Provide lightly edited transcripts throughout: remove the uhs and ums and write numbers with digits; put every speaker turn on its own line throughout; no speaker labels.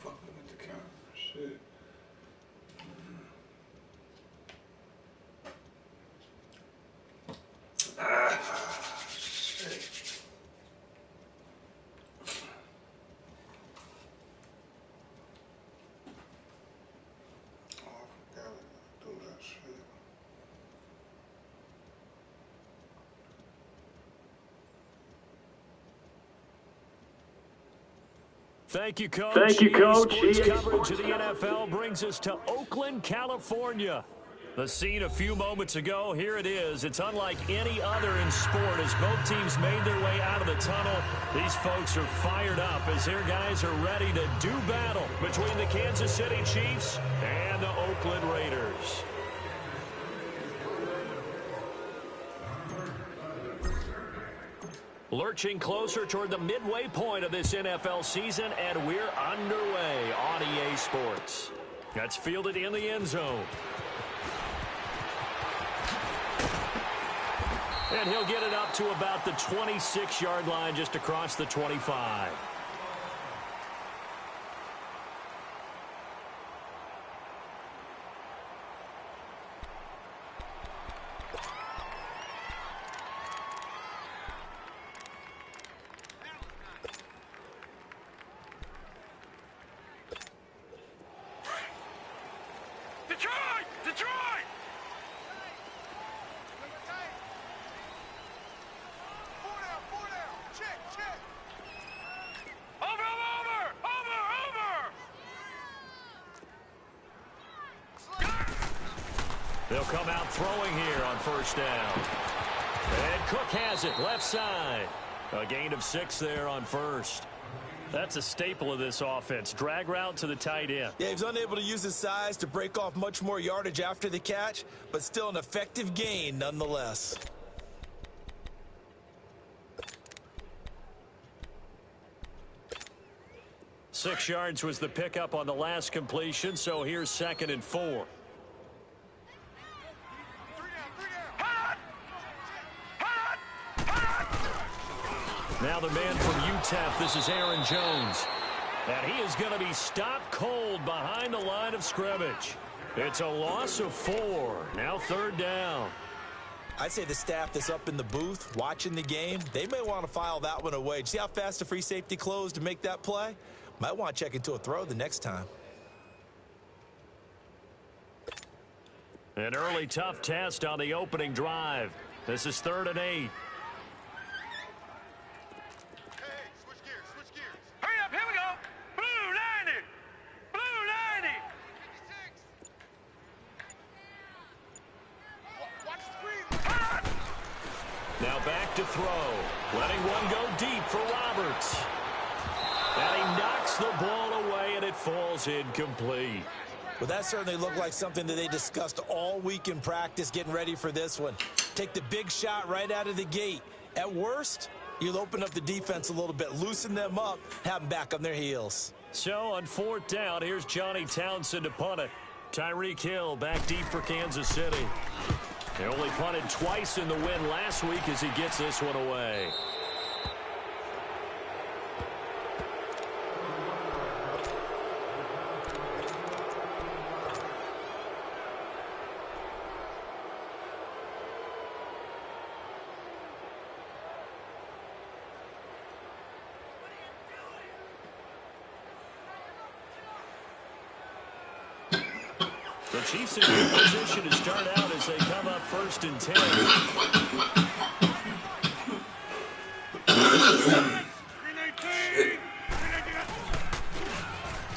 fucking with the camera. Shit. Shit. Oh, I forgot to do that shit.
Thank you, Coach.
Thank you, Coach.
Sports coverage of the NFL brings us to Oakland, California. The scene a few moments ago, here it is. It's unlike any other in sport as both teams made their way out of the tunnel. These folks are fired up as their guys are ready to do battle between the Kansas City Chiefs and the Oakland Raiders. Lurching closer toward the midway point of this NFL season, and we're underway on EA Sports. That's fielded in the end zone. And he'll get it up to about the 26-yard line, just across the 25. They'll come out throwing here on first down. And Cook has it left side. A gain of 6 there on first. That's a staple of this offense. Drag route to the tight end.
Yeah, he's unable to use his size to break off much more yardage after the catch, but still an effective gain nonetheless.
Six yards was the pickup on the last completion, so here's 2nd and 4. Now the man from UTEP, this is Aaron Jones. And he is going to be stopped cold behind the line of scrimmage. It's a loss of 4. Now 3rd down.
I'd say the staff that's up in the booth watching the game, they may want to file that one away. See how fast the free safety closed to make that play? Might want to check into a throw the next time.
An early tough test on the opening drive. This is 3rd and 8. Now back to throw. Letting one go deep for Roberts. And he knocks the ball away, and it falls incomplete.
Well, that certainly looked like something that they discussed all week in practice getting ready for this one. Take the big shot right out of the gate. At worst, you'll open up the defense a little bit, loosen them up, have them back on their heels.
So on 4th down, here's Johnny Townsend to punt it. Tyreek Hill back deep for Kansas City. He only punted twice in the win last week as he gets this one away. The Chiefs in good position to start out as they come up 1st and 10.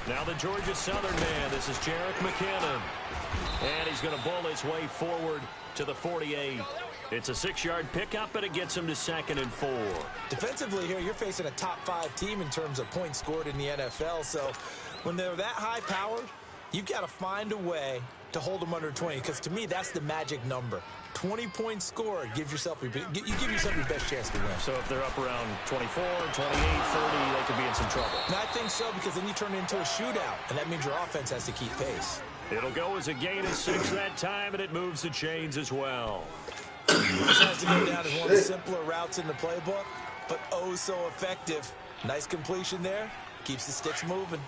Now the Georgia Southern man. This is Jerick McKinnon. And he's going to bowl his way forward to the 48. It's a 6-yard pickup, and it gets him to 2nd and 4.
Defensively here, you're facing a top 5 team in terms of points scored in the NFL. So when they're that high-powered, you've got to find a way to hold them under 20, because to me, that's the magic number. 20 points scored gives yourself you give yourself your best chance to win.
So if they're up around 24, 28, 30, they could be in some trouble.
And I think so, because then you turn it into a shootout, and that means your offense has to keep pace.
It'll go as a gain of 6 that time, and it moves the chains as well.
This has to go down as one of the simpler routes in the playbook, but oh so effective. Nice completion there. Keeps the sticks moving.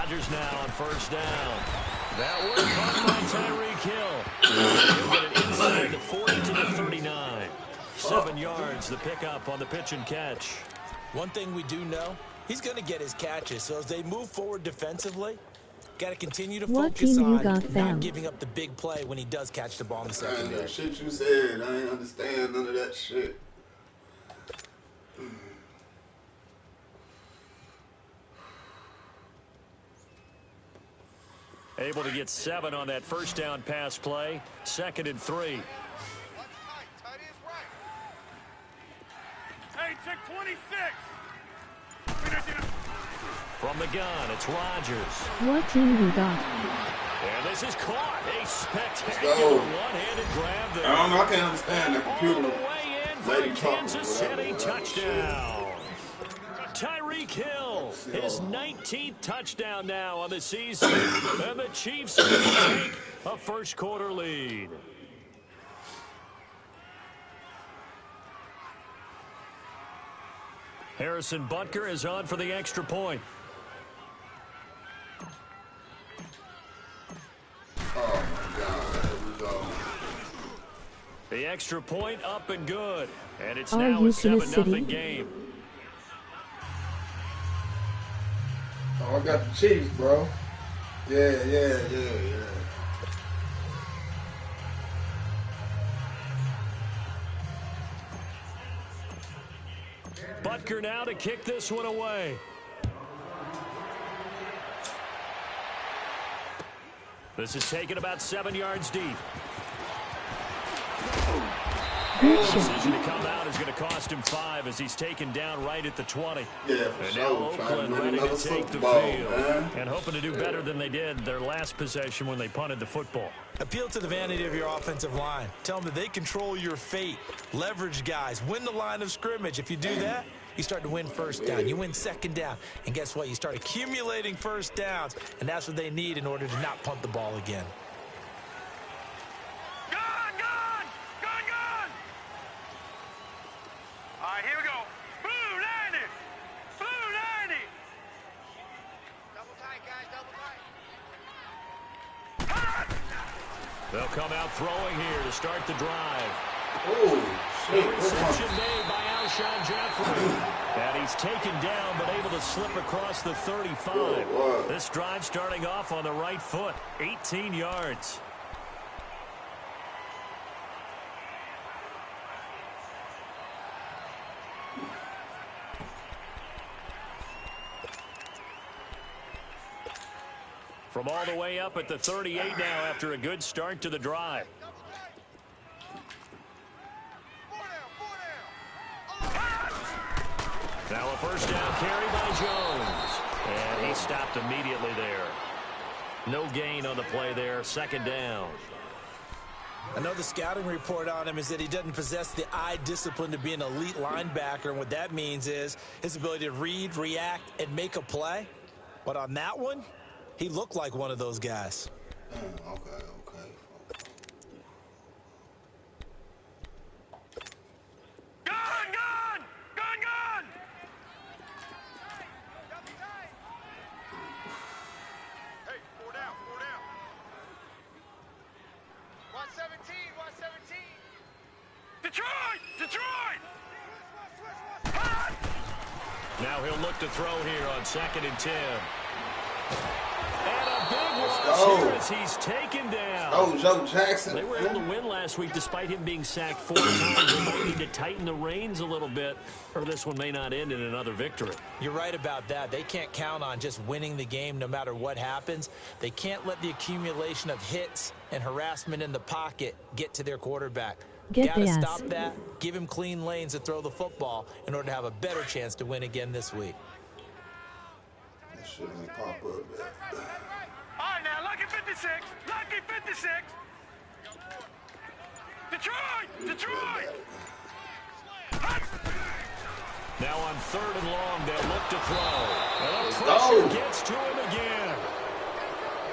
Rodgers now on first down. That work caught by Tyreek Hill. He'll get it inside the 40 to the 39. 7 yards, the pickup on the pitch and catch.
One thing we do know, he's going to get his catches. So as they move forward defensively, got to continue to focus on not giving up the big play when he does catch the ball in the secondary.
That shit you said, I ain't understand none of that shit.
Able to get 7 on that first down pass play. 2nd and 3.
Hey, check 26.
From the gun, it's Rodgers.
What team you got?
And this is caught. A spectacular one-handed grab there.
I don't know. I can't understand the computer.
All the way in for Kansas City touchdown. Tyreek Hill, his 19th touchdown now on the season. And the Chiefs take a first quarter lead. Harrison Butker is on for the extra point.
Oh, my God. Here we go.
The extra point up and good. And it's now a 7-0 game.
Oh, I got the Chiefs, bro. Yeah.
Butker now to kick this one away. This is taken about 7 yards deep. The decision to come out is going to cost him 5 as he's taken down right at the 20.
Yeah, for
and
sure.
now Oakland ready to take the field and hoping to do better than they did their last possession when they punted the football.
Appeal to the vanity of your offensive line. Tell them that they control your fate. Leverage guys. Win the line of scrimmage. If you do that, you start to win first down. You win second down. And guess what? You start accumulating first downs. And that's what they need in order to not punt the ball again.
All right, here we go. Blue 90. Blue 90. Double tight, guys. Double tight.
They'll come out throwing here to start the drive.
Oh, shit.
Reception made by Alshon Jeffrey. And he's taken down but able to slip across the 35. This drive starting off on the right foot. 18 yards. From all the way up at the 38 now after a good start to the drive. Now a first down carry by Jones. And he stopped immediately there. No gain on the play there. 2nd down.
I know the scouting report on him is that he doesn't possess the eye discipline to be an elite linebacker. And what that means is his ability to read, react, and make a play. But on that one, he looked like one of those guys.
Okay.
Gun! Hey, 4 down. 117. Detroit!
Now he'll look to throw here on 2nd and 10. And a big loss here as he's taken down.
Oh, Joe Jackson.
They were able to win last week despite him being sacked 4 times. They might need to tighten the reins a little bit, or this one may not end in another victory.
You're right about that. They can't count on just winning the game no matter what happens. They can't let the accumulation of hits and harassment in the pocket get to their quarterback. Got to stop that, give him clean lanes to throw the football in order to have a better chance to win again this week.
That shit ain't pop up yet.
All right, now, lucky 56. Detroit!
Now on 3rd and long, they'll look to throw. And the pressure gets to him again.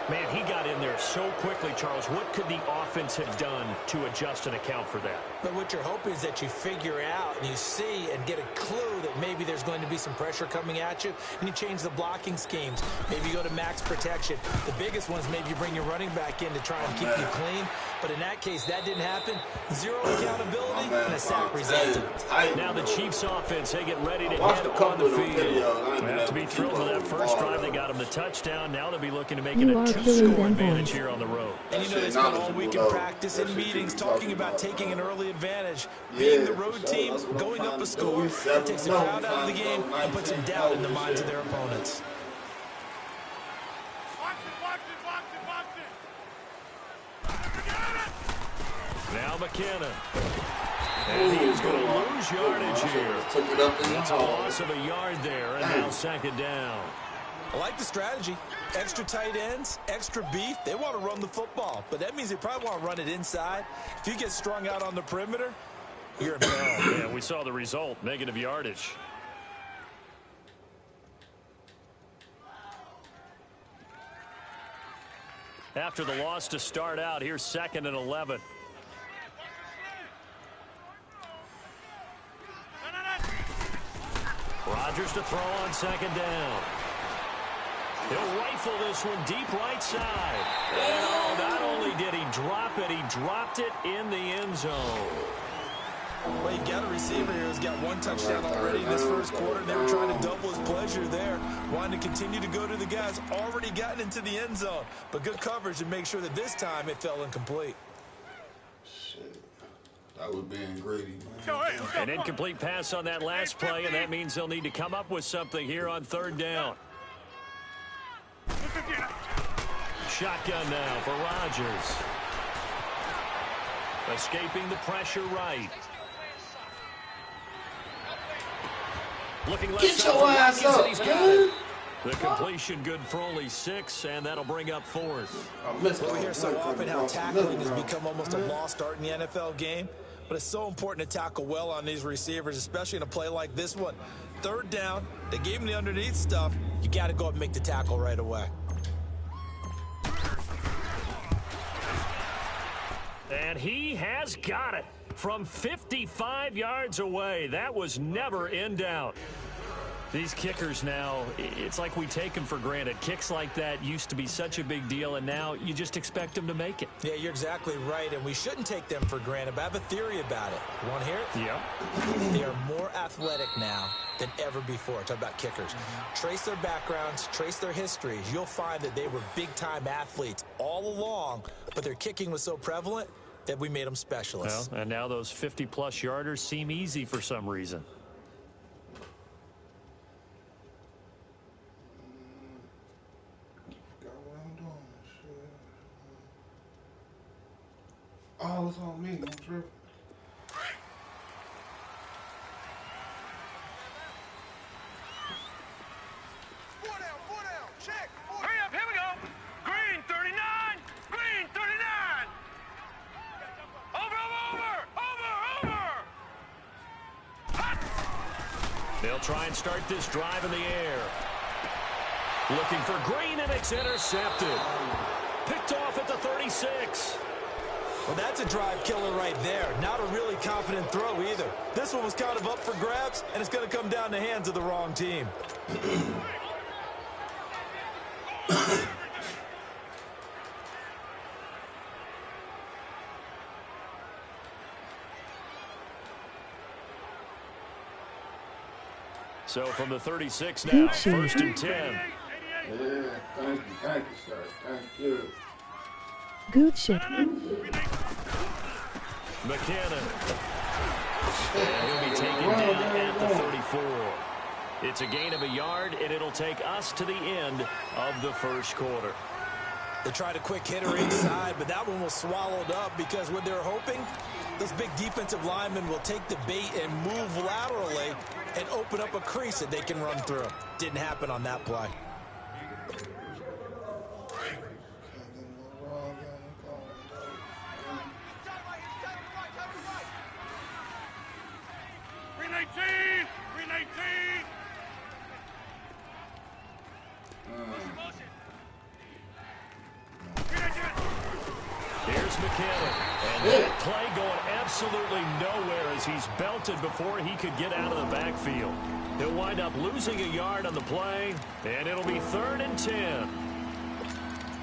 Man, he got in there so quickly, Charles. What could the offense have done to adjust and account for that?
But what you're hoping is that you figure out and you see and get a clue that maybe there's going to be some pressure coming at you, and you change the blocking schemes. Maybe you go to max protection. The biggest one is maybe you bring your running back in to try and keep you clean. But in that case, that didn't happen. Zero accountability and a sack resulted.
Now the Chiefs offense, they get ready to head on the field. They have to be thrilled with that first drive. They got them the touchdown. Now they'll be looking to make it a 2-score advantage here on the road.
And you know, they spent all week in practice and meetings talking about taking an early advantage. Being the road team, going up a score, that takes the crowd out of the game and puts some doubt in the minds of their opponents.
Now McKinnon. And he is going to lose yardage here. That's a loss of a yard there, and now second down.
I like the strategy. Extra tight ends, extra beef. They want to run the football, but that means they probably want to run it inside. If you get strung out on the perimeter, you're in peril.
Yeah, we saw the result, negative yardage. After the loss to start out, here's 2nd and 11. Rodgers to throw on second down. He'll rifle this one deep right side. And oh, not only did he drop it, he dropped it in the end zone.
Well, you've got a receiver here who's got one touchdown already in this first quarter. They were trying to double his pleasure there, wanting to continue to go to the guys already gotten into the end zone. But good coverage to make sure that this time it fell incomplete.
Shit. That was being greedy, man.
An incomplete pass on that last play, and that means they'll need to come up with something here on third down. Shotgun now for Rodgers. Escaping the pressure right. Looking left
Get
side
your
for
ass
Watkins,
up,
and he's got it.
man.
The completion good for only 6, and that'll bring up 4th.
We hear so often how tackling has become almost a lost art in the NFL game, but it's so important to tackle well on these receivers, especially in a play like this one. Third down, they gave him the underneath stuff. You got to go up and make the tackle right away.
And he has got it from 55 yards away. That was never in doubt. These kickers now, it's like we take them for granted. Kicks like that used to be such a big deal, and now you just expect them to make it.
Yeah, you're exactly right, and we shouldn't take them for granted, but I have a theory about it. You want to hear it?
Yeah.
They are more athletic now than ever before. Talk about kickers. Trace their backgrounds, trace their histories. You'll find that they were big-time athletes all along, but their kicking was so prevalent that we made them specialists.
Well, and now those 50-plus yarders seem easy for some reason.
Oh, it's on me, I'm tripping.
Four down, check. Hurry up, here we go. Green 39, green 39. Over. Hot.
They'll try and start this drive in the air. Looking for Green, and it's intercepted. Picked off at the 36.
Well, that's a drive killer right there. Not a really confident throw either. This one was kind of up for grabs, and it's going to come down the hands of the wrong team.
So from the 36 now, 1st and 10.
Yeah, thank you, sir. Thank you.
Good shit.
McKinnon. And he'll be taken down at the 34. It's a gain of a yard, and it'll take us to the end of the first quarter.
They tried a quick hitter inside, but that one was swallowed up because what they're hoping, those big defensive linemen will take the bait and move laterally and open up a crease that they can run through. Didn't happen on that play.
Green 18, green 18.
McKinnon. And that play going absolutely nowhere as he's belted before he could get out of the backfield. He'll wind up losing a yard on the play, and it'll be 3rd and 10.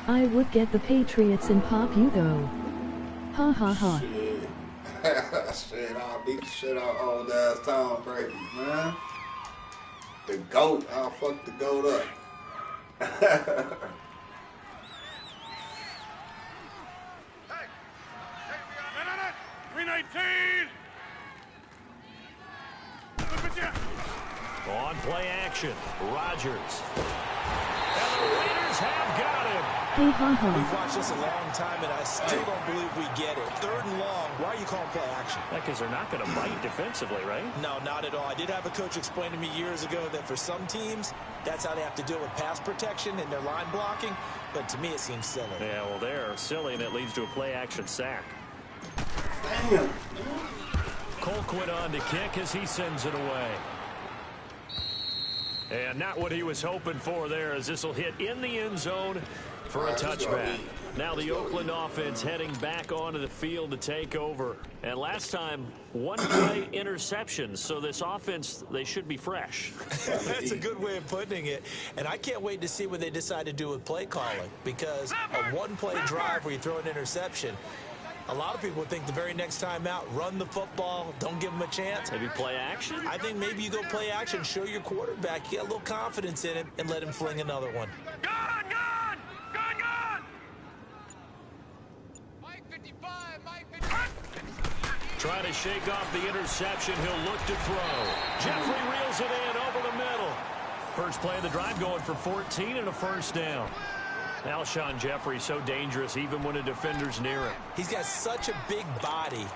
I would get the Patriots and pop you though. Ha ha ha.
Shit. Shit, I'll beat the shit out of old ass Tom Brady, man. The GOAT. I'll fuck the GOAT up.
Hey, 319. Look at you.
On play action, Rodgers. And the Raiders have got him.
Hey ha ha.
We've watched this a long time, and I still don't believe we get it. 3rd and long. Why are you calling play action?
Because they're not going to bite defensively, right?
No, not at all. I did have a coach explain to me years ago that for some teams, that's how they have to deal with pass protection and their line blocking. But to me, it seems silly.
Yeah, well, they're silly, and it leads to a play-action sack.
Damn.
Colquitt on to kick as he sends it away. And not what he was hoping for there, as this will hit in the end zone for a touchback. Now the Oakland offense heading back onto the field to take over. And last time, 1-play interceptions. So this offense, they should be fresh.
That's a good way of putting it. And I can't wait to see what they decide to do with play calling. Because a 1-play drive where you throw an interception, a lot of people think the very next time out, run the football, don't give them a chance.
Maybe play action?
I think maybe you go play action, show your quarterback, get a little confidence in him, and let him fling another one.
Gone, gone, gone, gone. Mike 55, Mike 55.
Trying to shake off the interception. He'll look to throw. Jeffrey reels it in over the middle. First play of the drive going for 14 and a first down. Alshon Jeffrey so dangerous even when a defender's near him.
He's got such a big body,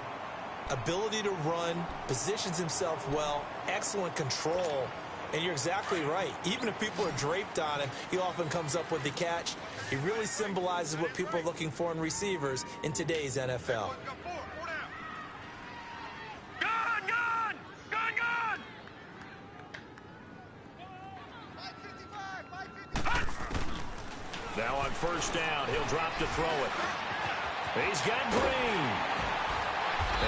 ability to run, positions himself well, excellent control. And you're exactly right. Even if people are draped on him, he often comes up with the catch. He really symbolizes what people are looking for in receivers in today's NFL.
Gone, gone, gone, gone.
Now on first down, he'll drop to throw it. He's got Green.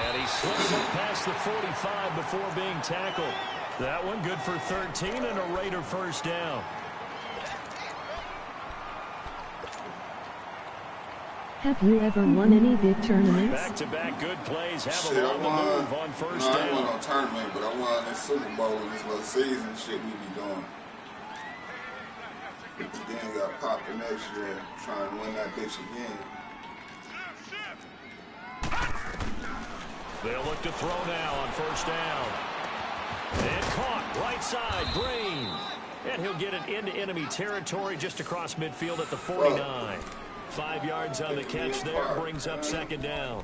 And he slips it past the 45 before being tackled. That one good for 13 and a Raider first down.
Have you ever won any big tournaments?
Back-to-back good plays have
Shit,
him
I
on the
won.
move on first
No, I ain't won
down.
no tournament, but I won this Super Bowl in this little season shit we be doing. Then got popped the next year, trying to win that bitch again.
They'll look to throw now on first down. And caught right side, Green. And he'll get it into enemy territory just across midfield at the 49. 5 yards on the catch there, brings up second down.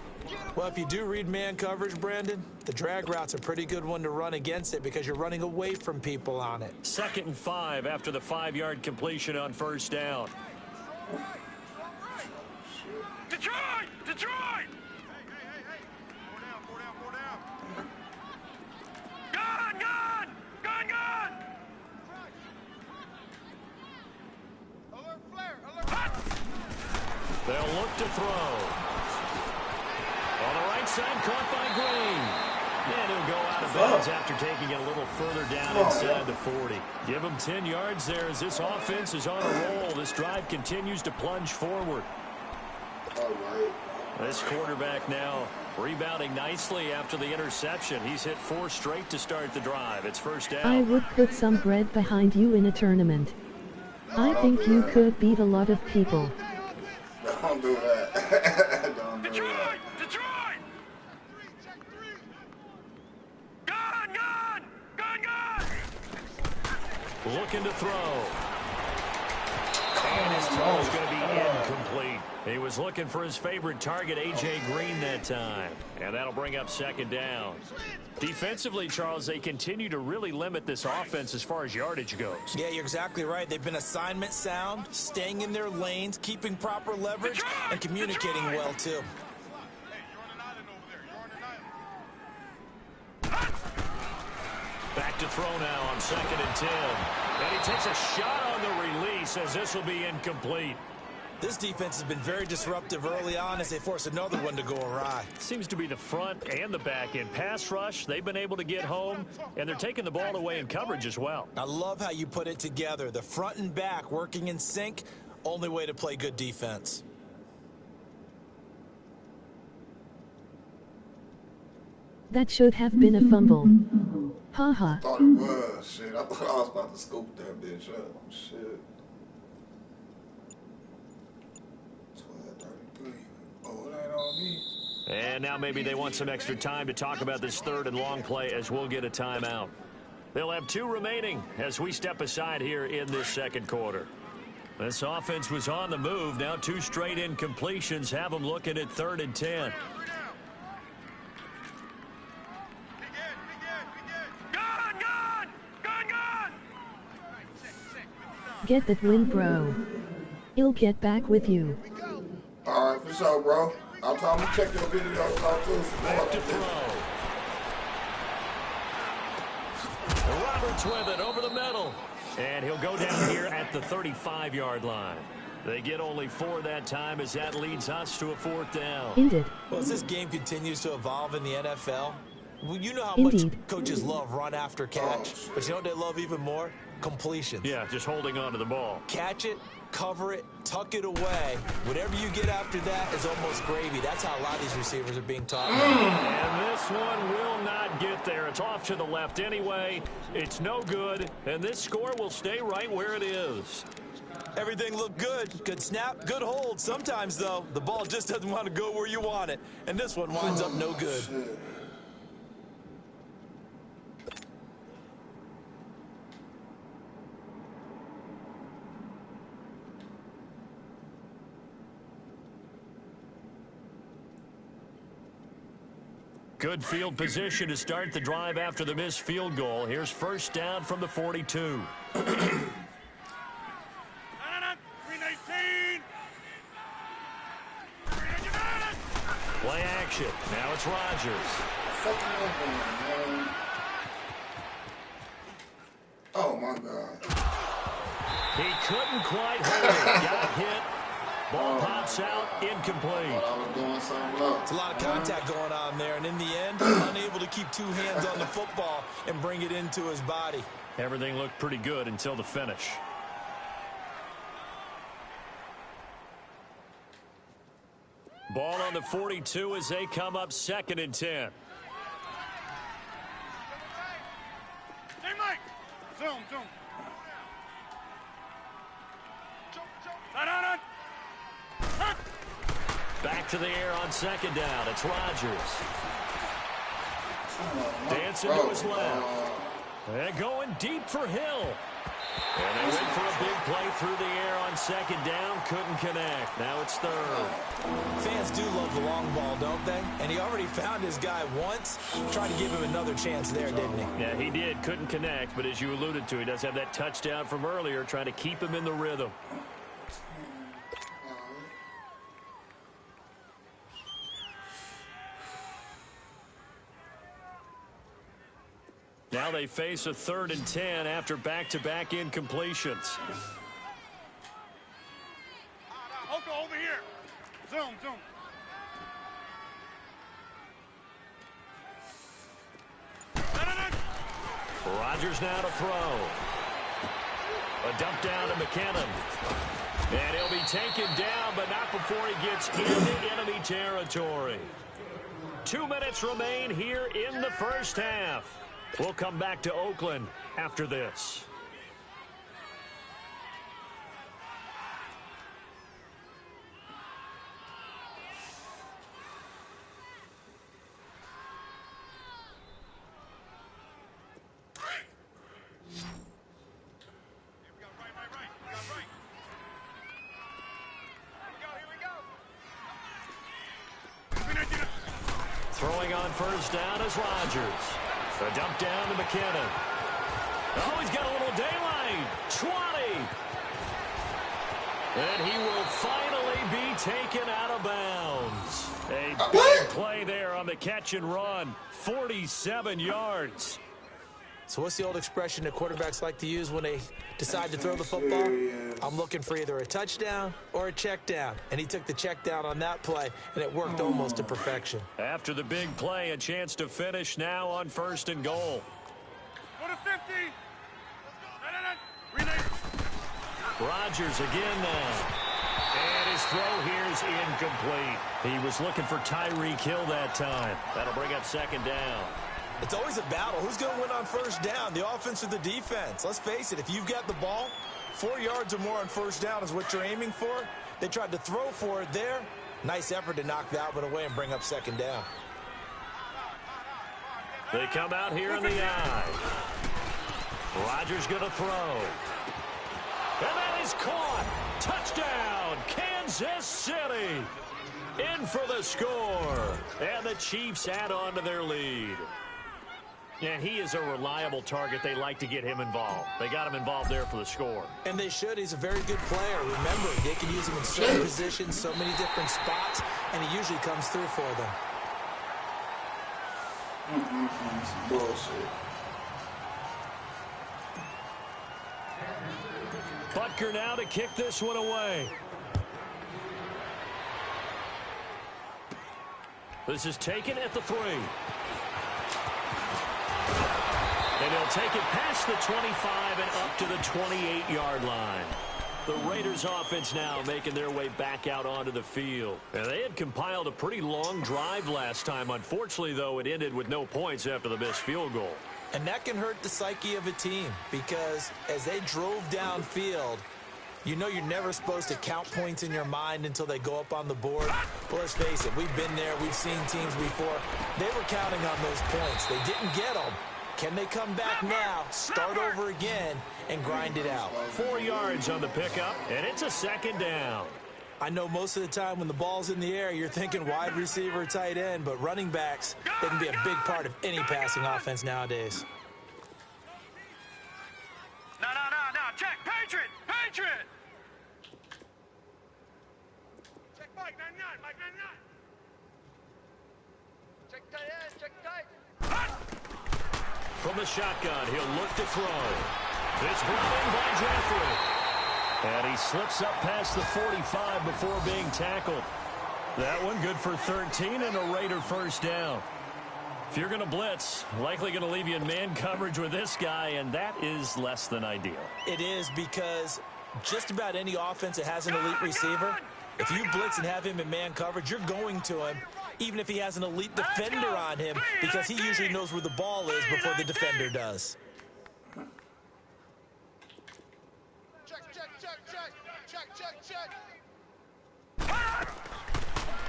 Well, if you do read man coverage, Brandon, the drag route's a pretty good one to run against it because you're running away from people on it.
2nd and 5 after the 5-yard completion on first down.
Detroit! Detroit! Hey. Four down. Gone, gone, gone, gone. Alert flare, alert.
They'll look to throw. On the right side, caught by Green. And he'll go out of bounds after taking it a little further down inside the 40. Give him 10 yards there as this offense is on a roll. This drive continues to plunge forward.
All right.
This quarterback now rebounding nicely after the interception. He's hit 4 straight to start the drive. It's first down.
I would put some bread behind you in a tournament. I think you could beat a lot of people.
Don't do that. Don't do
Detroit!
that.
Detroit! Gone, gone, gone, gone.
Looking to throw. And his throw is going to be incomplete. He was looking for his favorite target, A.J. Green, that time. And that'll bring up second down. Defensively, Charles, they continue to really limit this offense as far as yardage goes.
Yeah, you're exactly right. They've been assignment sound, staying in their lanes, keeping proper leverage, and communicating well, too.
Back to throw now on 2nd and 10. And he takes a shot on the release as this will be incomplete.
This defense has been very disruptive early on as they force another one to go awry.
Seems to be the front and the back end. Pass rush, they've been able to get home, and they're taking the ball away in coverage as well.
I love how you put it together. The front and back working in sync, only way to play good defense.
That should have been a fumble. Haha.
I thought it was. Shit, I thought I was about to scoop that bitch up. Shit. 12:33. Oh, it ain't on me.
And now maybe they want some extra time to talk about this third and long play as we'll get a timeout. They'll have 2 remaining as we step aside here in this second quarter. This offense was on the move. Now 2 straight incompletions have them looking at 3rd and 10.
Get that win, bro. He'll get back with you.
All right, for sure, bro. I'm trying to check your videos out too.
Back to throw. Roberts with it over the middle. And he'll go down here at the 35-yard line. They get only 4 that time as that leads us to a 4th down.
Indeed.
Well, as this game continues to evolve in the NFL, well, you know how
Indeed.
much coaches love run after catch, but you know what they love even more? Completions.
Yeah, just holding on to the ball.
Catch it, cover it, tuck it away. Whatever you get after that is almost gravy. That's how a lot of these receivers are being taught.
And this one will not get there. It's off to the left anyway. It's no good, and this score will stay right where it is.
Everything looked good. Good snap, good hold. Sometimes, though, the ball just doesn't want to go where you want it. And this one winds up no good.
Shit.
Good field position to start the drive after the missed field goal. Here's 1st down from the 42.
319.
Play action. Now it's Rodgers.
Oh, my God.
He couldn't quite hold it. Got hit. Ball pops out. Incomplete.
I was doing something else.
It's a lot of contact going on there, and in the end, unable to keep 2 hands on the football and bring it into his body.
Everything looked pretty good until the finish. Ball on the 42 as they come up 2nd and 10.
Hey, Mike. Zoom. On.
Back to the air on 2nd down. It's Rodgers. Dancing to his left. And going deep for Hill. And they went for a big play through the air on 2nd down. Couldn't connect. Now it's 3rd.
Fans do love the long ball, don't they? And he already found his guy once. Tried to give him another chance there, didn't he?
Yeah, he did. Couldn't connect. But as you alluded to, he does have that touchdown from earlier, trying to keep him in the rhythm. Now they face a 3rd and 10 after back-to-back incompletions.
Oko, over here. Zoom.
Rodgers now to throw. A dump down to McKinnon. And he'll be taken down, but not before he gets into enemy territory. 2 minutes remain here in the 1st half. We'll come back to Oakland after this. Throwing on 1st down is Rodgers. A dump down to McKinnon. Oh, he's got a little daylight. 20. And he will finally be taken out of bounds. A big play there on the catch and run. 47 yards.
So what's the old expression that quarterbacks like to use when they decide to throw the football? I'm looking for either a touchdown or a check down. And he took the check down on that play, and it worked almost to perfection.
After the big play, a chance to finish now on 1st and goal.
Go to 50.
Rodgers again now. And his throw here is incomplete. He was looking for Tyreek Hill that time. That'll bring up 2nd down.
It's always a battle. Who's going to win on 1st down, the offense or the defense? Let's face it, if you've got the ball, 4 yards or more on 1st down is what you're aiming for. They tried to throw for it there. Nice effort to knock that one away and bring up 2nd down.
They come out here in the eye. Rodgers going to throw. And that is caught. Touchdown, Kansas City. In for the score. And the Chiefs add on to their lead. And he is a reliable target. They like to get him involved. They got him involved there for the score.
And they should. He's a very good player. Remember, they can use him in certain positions, so many different spots, and he usually comes through for them.
Some bullshit.
Butker now to kick this one away. This is taken at the 3. And he'll take it past the 25 and up to the 28-yard line. The Raiders offense now making their way back out onto the field. And they had compiled a pretty long drive last time. Unfortunately, though, it ended with no points after the missed field goal.
And that can hurt the psyche of a team because as they drove downfield, you know you're never supposed to count points in your mind until they go up on the board. Well, let's face it, we've been there. We've seen teams before. They were counting on those points. They didn't get them. Can they come back now, start over again, and grind it out?
4 yards on the pickup, and it's a 2nd down.
I know most of the time when the ball's in the air, you're thinking wide receiver, tight end, but running backs, they can be a big part of any passing offense nowadays.
No. Check. Patriot. Check Mike 99. Check tight.
From the shotgun, he'll look to throw. It's brought in by Jeffrey. And he slips up past the 45 before being tackled. That one good for 13 and a Raider 1st down. If you're going to blitz, likely going to leave you in man coverage with this guy, and that is less than ideal.
It is because just about any offense that has an elite receiver, if you blitz and have him in man coverage, you're going to him, even if he has an elite defender on him, because he usually knows where the ball is before the defender does.
Check.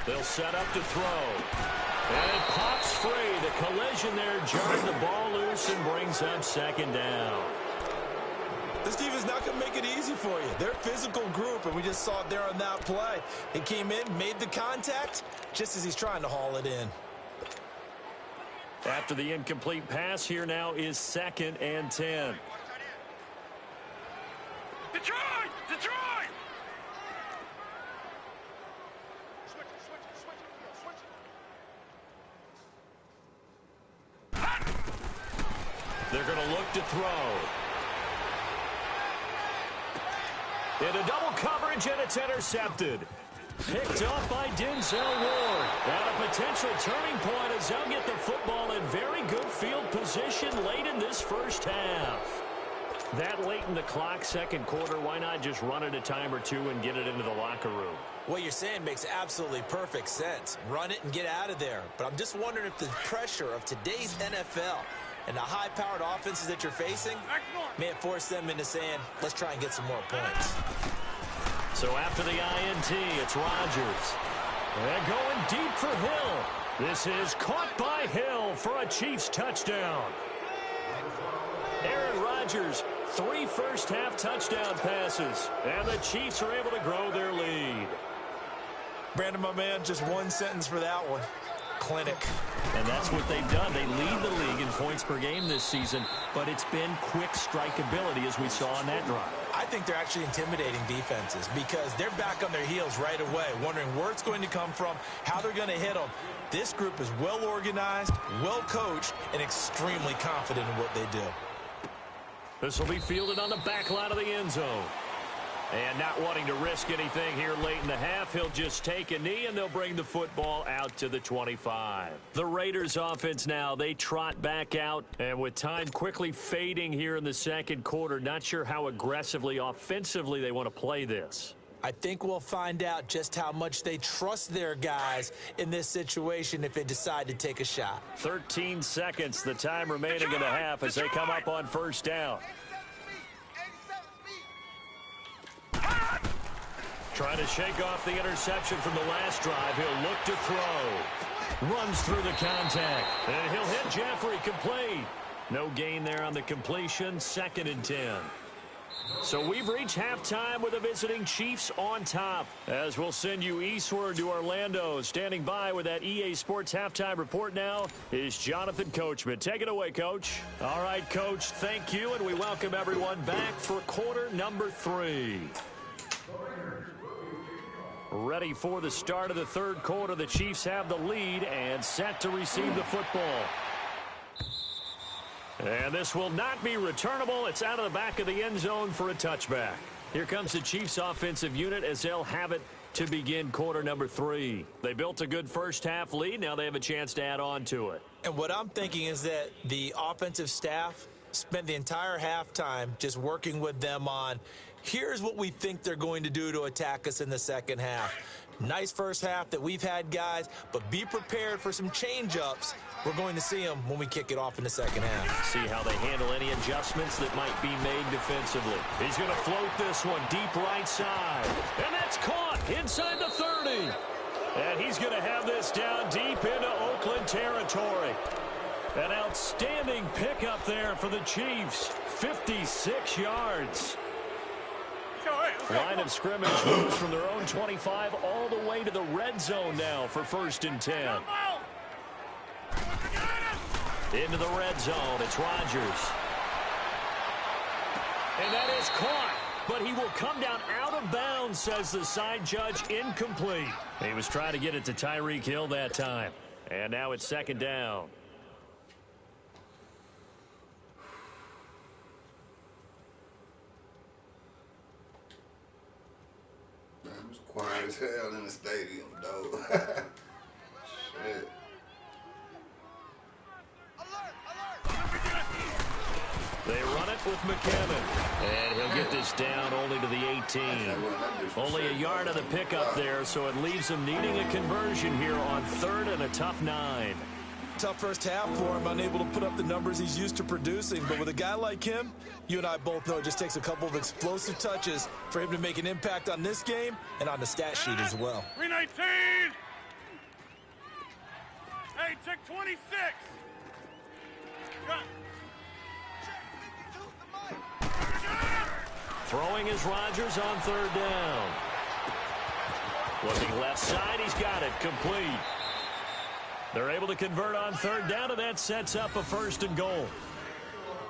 They'll set up to throw. And it pops free. The collision there jarred the ball loose and brings up 2nd down.
This team is not going to make it easy for you. They're a physical group, and we just saw it there on that play. He came in, made the contact, just as he's trying to haul it in.
After the incomplete pass, here now is 2nd and 10.
Detroit!
They're going to look to throw. Into double coverage, and it's intercepted. Picked off by Denzel Ward. And a potential turning point as they'll get the football in very good field position late in this 1st half. That late in the clock, 2nd quarter, why not just run it a time or two and get it into the locker room?
What you're saying makes absolutely perfect sense. Run it and get out of there. But I'm just wondering if the pressure of today's NFL and the high-powered offenses that you're facing may have forced them into saying, let's try and get some more points.
So after the INT, it's Rodgers. And going deep for Hill. This is caught by Hill for a Chiefs touchdown. Aaron Rodgers, 3 first-half touchdown passes. And the Chiefs are able to grow their lead.
Brandon, my man, just one sentence for that one. Clinic.
And that's what they've done. They lead the league in points per game this season, but it's been quick strikeability as we saw on that drive.
I think they're actually intimidating defenses because they're back on their heels right away, wondering where it's going to come from, how they're going to hit them. This group is well organized, well coached, and extremely confident in what they do.
This will be fielded on the back line of the end zone. And not wanting to risk anything here late in the half, he'll just take a knee, and they'll bring the football out to the 25. The Raiders offense now, they trot back out, and with time quickly fading here in the second quarter, not sure how aggressively, offensively they want to play this.
I think we'll find out just how much they trust their guys in this situation if they decide to take a shot.
13 seconds, the time remaining in the half as they come up on first down. Trying to shake off the interception from the last drive. He'll look to throw. Runs through the contact. And he'll hit Jeffrey, complete. No gain there on the completion. 2nd and 10. So we've reached halftime with the visiting Chiefs on top. As we'll send you eastward to Orlando. Standing by with that EA Sports halftime report now is Jonathan Coachman. Take it away, Coach. All right, Coach, thank you. And we welcome everyone back for quarter number 3. Ready for the start of the third quarter. The Chiefs have the lead and set to receive the football. And this will not be returnable. It's out of the back of the end zone for a touchback. Here comes the Chiefs offensive unit as they'll have it to begin quarter number 3. They built a good first half lead. Now they have a chance to add on to it.
And what I'm thinking is that the offensive staff spent the entire halftime just working with them on, here's what we think they're going to do to attack us in the second half. Nice first half that we've had, guys, but be prepared for some change-ups. We're going to see them when we kick it off in the second half.
See how they handle any adjustments that might be made defensively. He's going to float this one deep right side. And that's caught inside the 30. And he's going to have this down deep into Oakland territory. An outstanding pickup there for the Chiefs. 56 yards. Line of scrimmage moves from their own 25 all the way to the red zone now for 1st and 10. Into the red zone, it's Rodgers. And that is caught, but he will come down out of bounds, says the side judge, incomplete. He was trying to get it to Tyreek Hill that time. And now it's 2nd down.
Quiet as hell in the stadium, though. Shit.
They run it with McKinnon. And he'll get this down only to the 18. Only a yard of the pickup there, so it leaves him needing a conversion here on 3rd and a tough 9.
Tough first half for him, unable to put up the numbers he's used to producing. But with a guy like him, you and I both know it just takes a couple of explosive touches for him to make an impact on this game and on the stat sheet as well.
319! Hey, check 26! Got.
Throwing is Rodgers on 3rd down. Looking left side, he's got it, complete. They're able to convert on 3rd down, and that sets up a 1st and goal.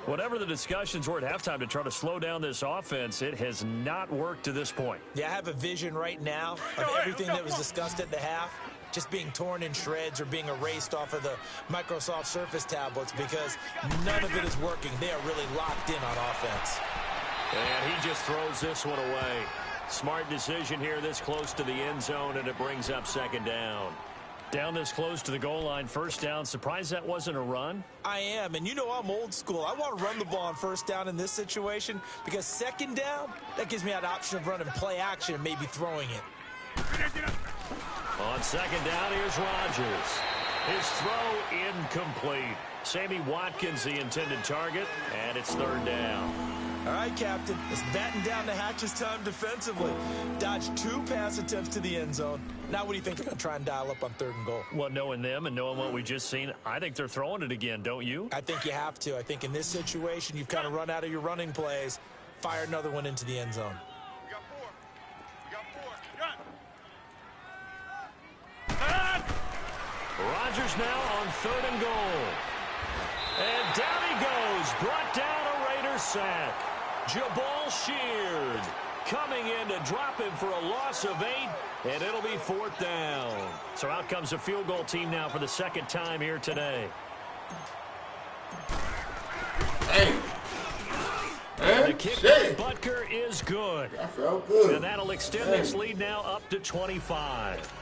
Whatever the discussions were at halftime to try to slow down this offense, it has not worked to this point.
Yeah, I have a vision right now of everything that was discussed at the half just being torn in shreds or being erased off of the Microsoft Surface tablets because none of it is working. They are really locked in on offense.
And he just throws this one away. Smart decision here this close to the end zone, and it brings up 2nd down. Down this close to the goal line, 1st down. Surprised that wasn't a run?
I am, and you know I'm old school. I want to run the ball on 1st down in this situation because 2nd down, that gives me an option of running play action and maybe throwing it.
On 2nd down, here's Rodgers. His throw incomplete. Sammy Watkins the intended target, and it's 3rd down.
All right, Captain, it's batten down the hatches time defensively. Dodged 2 pass attempts to the end zone. Now what do you think they're going to try and dial up on 3rd and goal?
Well, knowing them and knowing what we just seen, I think they're throwing it again, don't you?
I think you have to. I think in this situation, you've kind of run out of your running plays. Fire another one into the end zone.
We got 4. We got 4. Got.
Rodgers now on 3rd and goal. And down he goes. Brought down a Raider sack. Jabal Sheard coming in to drop him for a loss of 8, and it'll be 4th down. So out comes a field goal team now for the 2nd time here today.
Hey.
kick by
Shit.
Butker is good.
I felt good.
And that'll extend this lead now up to 25.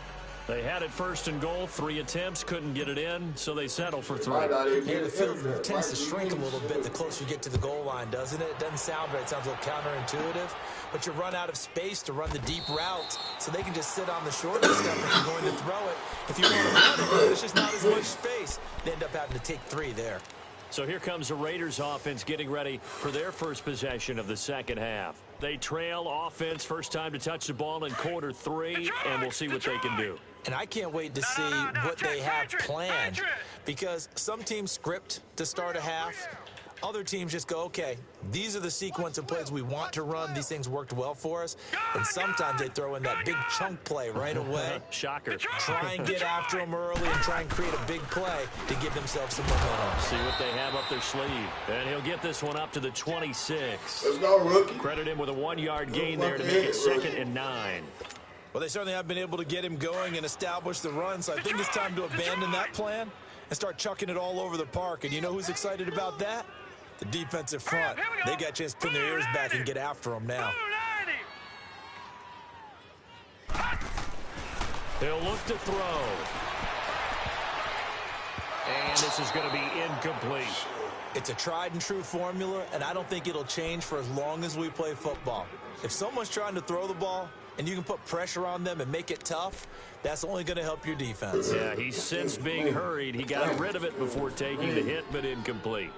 They had it first and goal, 3 attempts, couldn't get it in, so they settle for 3.
Yeah, the field tends to shrink a little bit the closer you get to the goal line, doesn't it? It doesn't sound right. It sounds a little counterintuitive. But you run out of space to run the deep routes, so they can just sit on the shorter stuff if you're going to throw it. If you want to run it, there's just not as much space. They end up having to take 3 there.
So here comes the Raiders offense getting ready for their first possession of the second half. They trail offense, first time to touch the ball in quarter 3, and we'll see what they can do.
And I can't wait to see what they have planned, because some teams script to start a half. Other teams just go, okay, these are the sequence of plays we want to run. These things worked well for us. And sometimes they throw in that big chunk play right away.
Shocker.
Try and get after them early and try and create a big play to give themselves some momentum.
See what they have up their sleeve. And he'll get this one up to the 26.
Let's go, rookie.
Credit him with a 1-yard gain there to make it 2nd and 9.
Well, they certainly have been able to get him going and establish the run, so I think it's time to abandon that plan and start chucking it all over the park. And you know who's excited about that? The defensive front. They got a chance to pin their ears back and get after them now.
He'll look to throw. And this is going to be incomplete.
It's a tried and true formula, and I don't think it'll change for as long as we play football. If someone's trying to throw the ball and you can put pressure on them and make it tough, that's only going to help your defense.
Yeah, he's since being hurried. He got rid of it before taking the hit, but incomplete.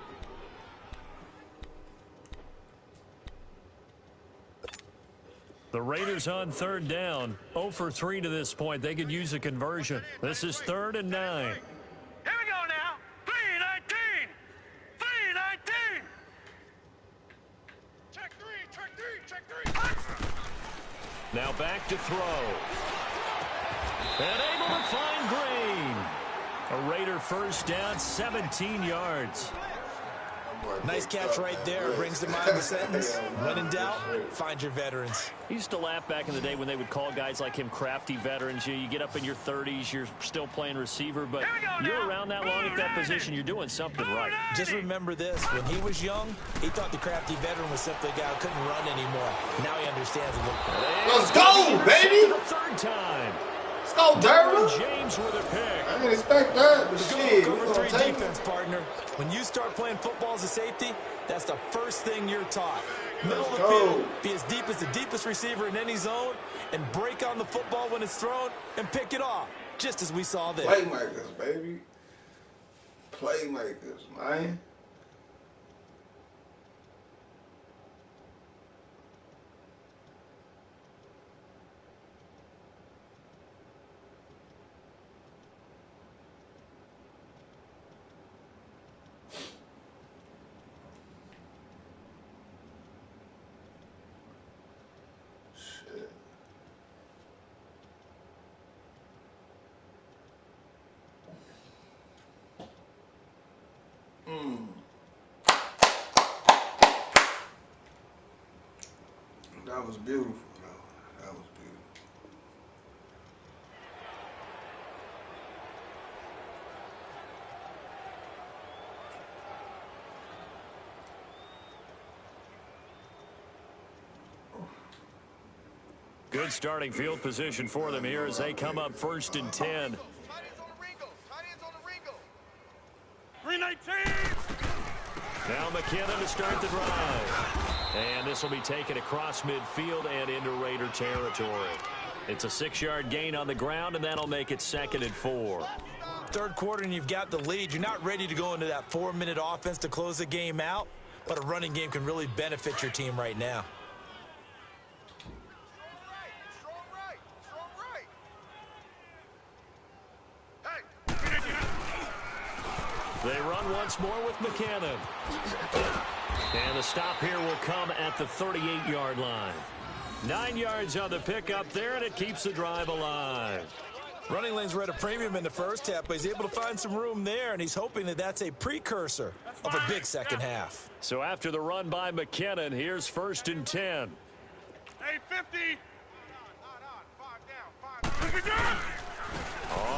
The Raiders on 3rd down. 0 for 3 to this point. They could use a conversion. This is 3rd and 9.
Here we go now. 3-19. 3-19. Check 3, check 3, check 3.
Now back to throw. And able to find Green. A Raider first down, 17 yards.
Nice catch right there. Brings to mind the sentence. When in doubt, find your veterans.
He used to laugh back in the day when they would call guys like him crafty veterans. You get up in your 30s, you're still playing receiver, but you're around that long at that position, you're doing something right.
Just remember this. When he was young, he thought the crafty veteran was simply a guy who couldn't run anymore. Now he understands it.
Let's go, baby.
The 3rd time.
Let's go, Derwin.
James with a pick.
I didn't expect that, but shit,
Cover
we
3
gonna take
defense,
it.
partner. When you start playing football as a safety, that's the first thing you're taught. Middle of the
go.
field, be as deep as the deepest receiver in any zone, and break on the football when it's thrown and pick it off, just as we saw there.
Playmakers, baby. Playmakers, man. Shit. That was beautiful, though. That was beautiful.
Good starting field position for them here as they come up 1st and 10.
Tight ends on the Ringo. Tight ends on the Ringo. 3-19.
Now McKinnon to start the drive. And this will be taken across midfield and into Raider territory. It's a 6-yard gain on the ground, and that'll make it 2nd and 4.
3rd quarter and you've got the lead. You're not ready to go into that 4-minute offense to close the game out, but a running game can really benefit your team right now.
Strong right. Strong right. Hey.
They run once more with McKinnon. And the stop here will come at the 38-yard line. 9 yards on the pickup there, and it keeps the drive alive.
Running lanes were at a premium in the first half, but he's able to find some room there, and he's hoping that that's a precursor of a big second half.
So after the run by McKinnon, here's 1st and 10.
Hey, 50. Five down.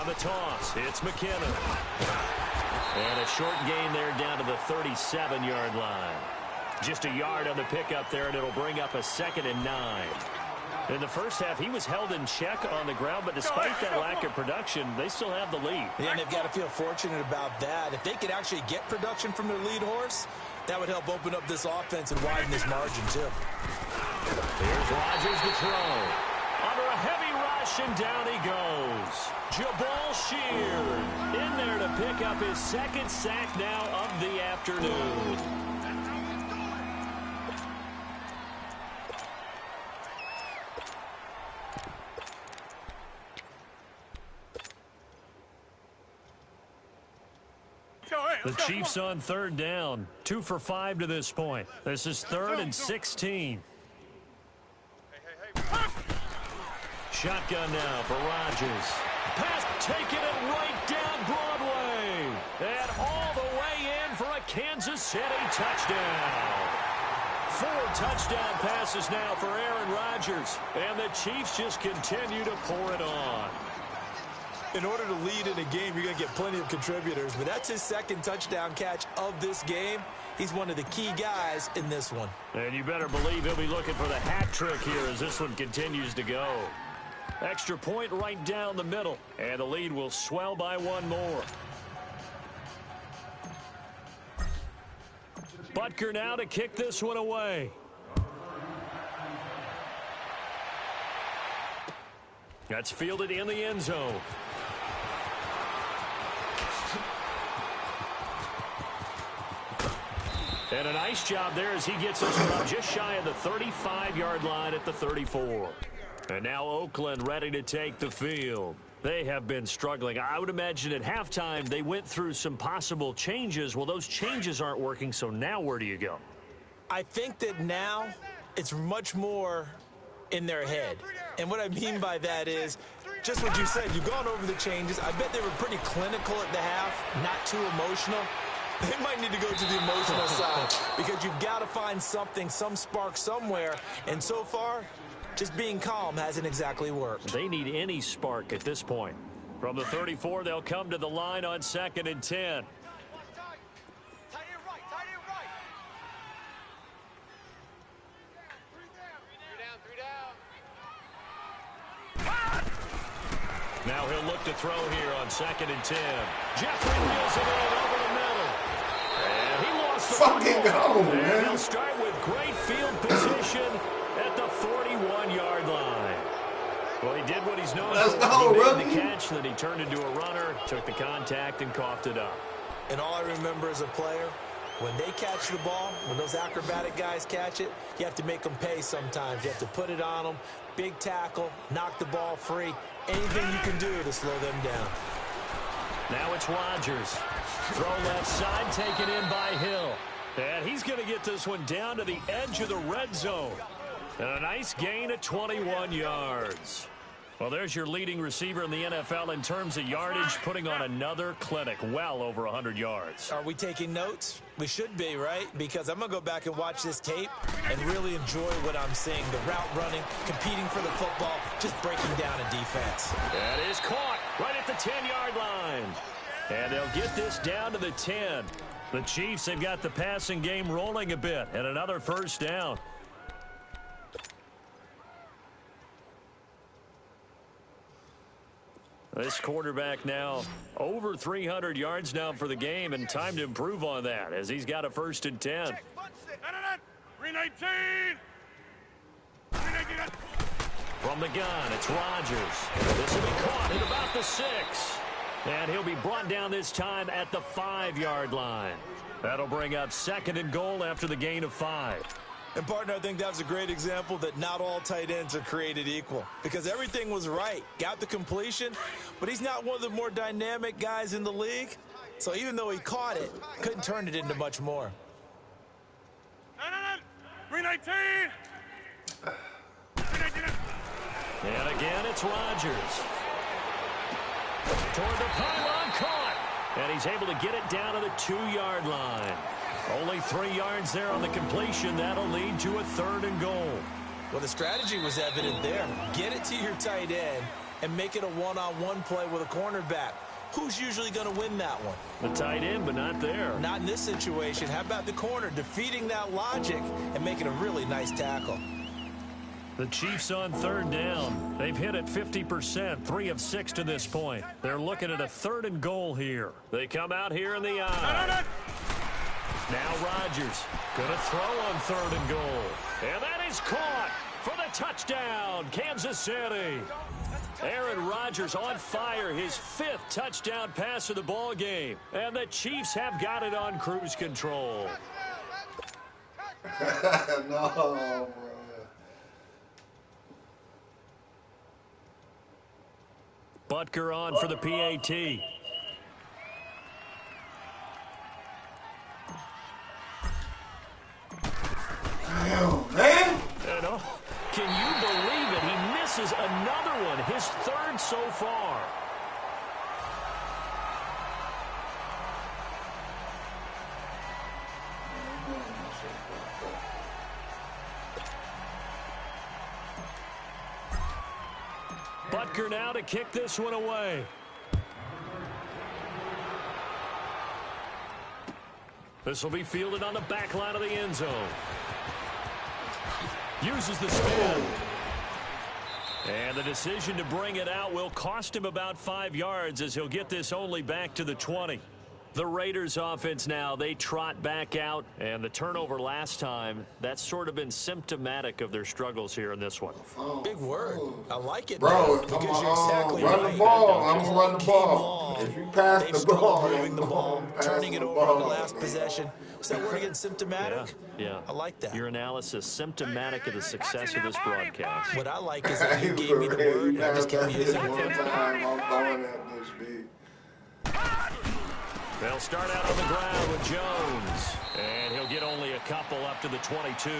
On the toss, it's McKinnon. And a short gain there down to the 37-yard line. Just a yard on the pickup there, and it'll bring up a 2nd and 9. In the first half, he was held in check on the ground, but despite that lack of production, they still have the lead.
Yeah, and they've got to feel fortunate about that. If they could actually get production from their lead horse, that would help open up this offense and widen this margin, too.
Here's Rodgers to throw. Under a heavy rush, and down he goes. Jabal Sheard in there to pick up his 2nd sack now of the afternoon. The Chiefs on 3rd down. 2 for 5 to this point. This is 3rd and 16. Shotgun now for Rodgers. Pass taking it right down Broadway. And all the way in for a Kansas City touchdown. 4 touchdown passes now for Aaron Rodgers. And the Chiefs just continue to pour it on.
In order to lead in a game, you're going to get plenty of contributors, but that's his 2nd touchdown catch of this game. He's one of the key guys in this one.
And you better believe he'll be looking for the hat trick here as this one continues to go. Extra point right down the middle, and the lead will swell by 1 more. Butker now to kick this one away. That's fielded in the end zone. And a nice job there as he gets us from just shy of the 35-yard line at the 34. And now Oakland ready to take the field. They have been struggling. I would imagine at halftime they went through some possible changes. Well, those changes aren't working, so now where do you go?
I think that now it's much more in their head. And what I mean by that is just what you said. You've gone over the changes. I bet they were pretty clinical at the half, not too emotional. They might need to go to the emotional side because you've got to find something, some spark somewhere. And so far, just being calm hasn't exactly worked.
They need any spark at this point. From the 34, they'll come to the line on 2nd and 10. Now he'll look to throw here on 2nd and 10. Jeffrey wheels it in over the middle. And he lost the
Fucking go,
and
man.
he'll start with great field position at the 41-yard line. Well, he did what he's known
Let's
for.
go,
He
rookie.
made the catch, then he turned into a runner, took the contact, and coughed it up.
And all I remember as a player, when they catch the ball, when those acrobatic guys catch it, you have to make them pay sometimes. You have to put it on them, big tackle, knock the ball free. Anything you can do to slow them down.
Now it's Rodgers. Throw left side, taken in by Hill. And he's going to get this one down to the edge of the red zone. And a nice gain of 21 yards. Well, there's your leading receiver in the NFL in terms of yardage, putting on another clinic, well over 100 yards.
Are we taking notes? We should be, right? Because I'm going to go back and watch this tape and really enjoy what I'm seeing. The route running, competing for the football, just breaking down a defense.
That is caught right at the 10-yard line. And they'll get this down to the 10. The Chiefs have got the passing game rolling a bit, and another 1st down. This quarterback now over 300 yards now for the game, and time to improve on that as he's got a 1st and 10.
319.
From the gun, it's Rodgers. This will be caught at about the 6. And he'll be brought down this time at the 5-yard line. That'll bring up 2nd and goal after the gain of 5.
And, partner, I think that was a great example that not all tight ends are created equal because everything was right. Got the completion, but he's not one of the more dynamic guys in the league. So even though he caught it, couldn't turn it into much more.
319.
And again, it's Rodgers. Toward the pylon, caught. And he's able to get it down to the 2-yard line. Only 3 yards there on the completion. That'll lead to a 3rd and goal.
Well, the strategy was evident there. Get it to your tight end and make it a one-on-one play with a cornerback. who's usually going to win that one?
The tight end, but not there.
Not in this situation. How about the corner defeating that logic and making a really nice tackle?
The Chiefs on third down. They've hit it 50%, 3 of 6 to this point. They're looking at a 3rd and goal here. They come out here in the eye. Now Rodgers going to throw on 3rd and goal. And that is caught for the touchdown, Kansas City. Aaron Rodgers on fire, his 5th touchdown pass of the ball game. And the Chiefs have got it on cruise control.
No, bro.
Butker on for the PAT.
Damn, man.
And can you believe it? He misses another one, his 3rd so far. Butker now to kick this one away. This will be fielded on the back line of the end zone. Uses the spin. And the decision to bring it out will cost him about 5 yards as he'll get this only back to the 20. The Raiders offense now, they trot back out, and the turnover last time, that's sort of been symptomatic of their struggles here in this one.
Big word. I like it,
bro.
because you're exactly
run
right.
the ball. I'm gonna run the
Game
ball.
long,
If you pass
they've
the
struggled
ball,
moving the ball, turning it over on the last possession. Is that word again, symptomatic?
Yeah.
I like that.
Your analysis, symptomatic of the success of this broadcast.
What I like is that you gave me the word, and I just kept using it.
One time, I'm throwing that bitch, B.
They'll start out on the ground with Jones, and he'll get only a couple up to the 22.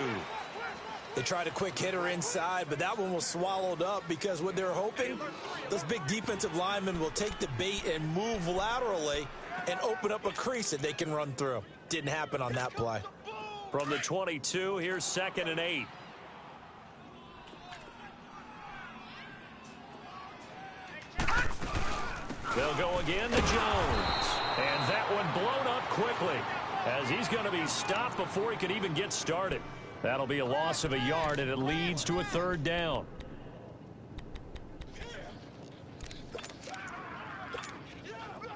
They tried a quick hitter inside, but that one was swallowed up because what they're hoping, those big defensive linemen will take the bait and move laterally and open up a crease that they can run through. Didn't happen on that play.
From the 22, here's 2nd and 8. They'll go again to Jones. And that one blown up quickly as he's going to be stopped before he could even get started. That'll be a loss of a yard, and it leads to a 3rd down.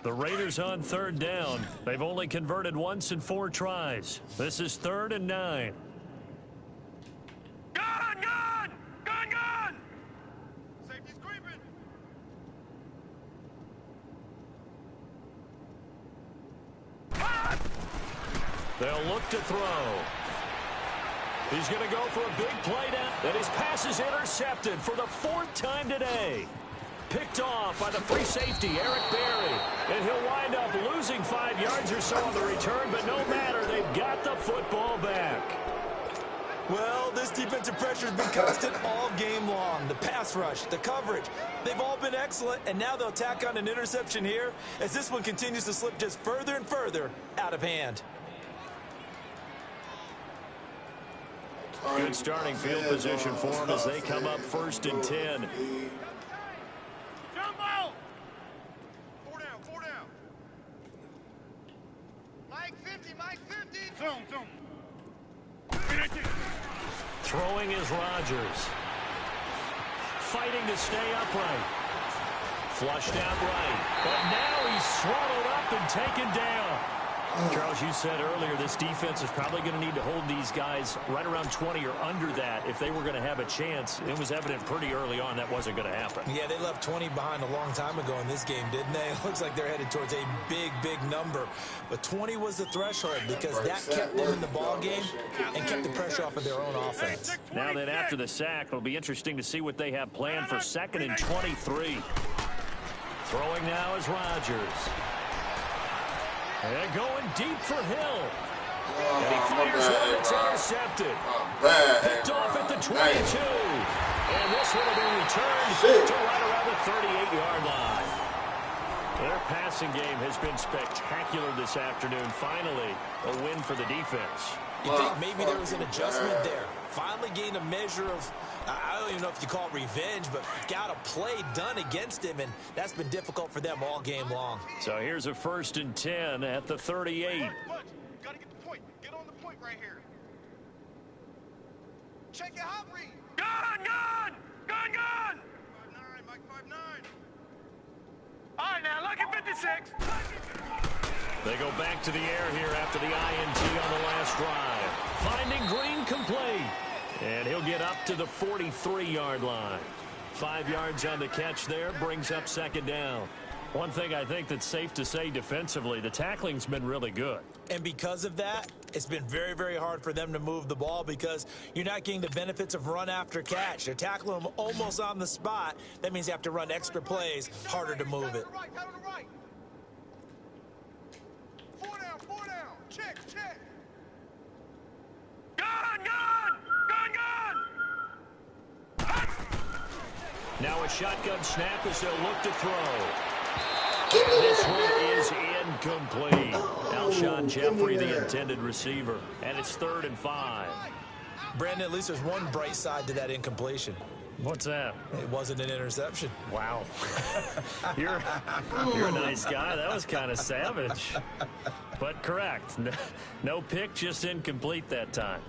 The Raiders on 3rd down. They've only converted once in 4 tries. This is 3rd and 9.
Gun! Gun! Gun! Gun! Safety's creeping.
They'll look to throw. He's going to go for a big play down. And his pass is intercepted for the 4th time today. Picked off by the free safety, Eric Berry. And he'll wind up losing 5 yards or so on the return, but no matter, they've got the football back.
Well, this defensive pressure has been constant all game long. The pass rush, the coverage, they've all been excellent, and now they'll tack on an interception here as this one continues to slip just further and further out of hand.
Good starting field position for them as they come up 1st and 10.
Jumbo! 4 down, 4 down. Mike 50, Mike 50. Zone, zone.
Throwing is Rodgers. Fighting to stay upright. Flushed out right. But now he's swallowed up and taken down. Charles, you said earlier this defense is probably going to need to hold these guys right around 20 or under that if they were going to have a chance. It was evident pretty early on that wasn't going to happen.
Yeah, they left 20 behind a long time ago in this game, didn't they? It looks like they're headed towards a big, big number. But 20 was the threshold because that kept them in the ball game and kept the pressure off of their own offense.
Now then, after the sack, it'll be interesting to see what they have planned for 2nd and 23. Throwing now is Rodgers. And going deep for Hill. And he fires one that's intercepted. Picked off at the 22. And this one will be returned to right around the 38-yard line. Their passing game has been spectacular this afternoon. Finally, a win for the defense.
You think maybe there was an adjustment there. Finally gained a measure of, I don't even know if you call it revenge, but got a play done against him, and that's been difficult for them all game long.
So here's a 1st and 10 at the 38.
Gotta get the point. Get on the point right here. Check your hot read. Gun! 5'9", Mike 5'9". All right, now, look at 56.
They go back to the air here after the INT on the last drive. Finding Green complete. And he'll get up to the 43-yard line. 5 yards on the catch there, brings up 2nd down. One thing I think that's safe to say defensively, the tackling's been really good.
And because of that, it's been very, very hard for them to move the ball because you're not getting the benefits of run after catch. They're tackling them almost on the spot. That means you have to run extra plays, harder to move it.
Four down. Check. Gun!
Now a shotgun snap as they'll look to throw. And this one is incomplete. Alshon Jeffrey, the intended receiver. And it's 3rd and 5.
Brandon, at least there's one bright side to that incompletion.
What's that?
It wasn't an interception.
Wow. You're a nice guy. That was kind of savage. But correct. No pick, just incomplete that time.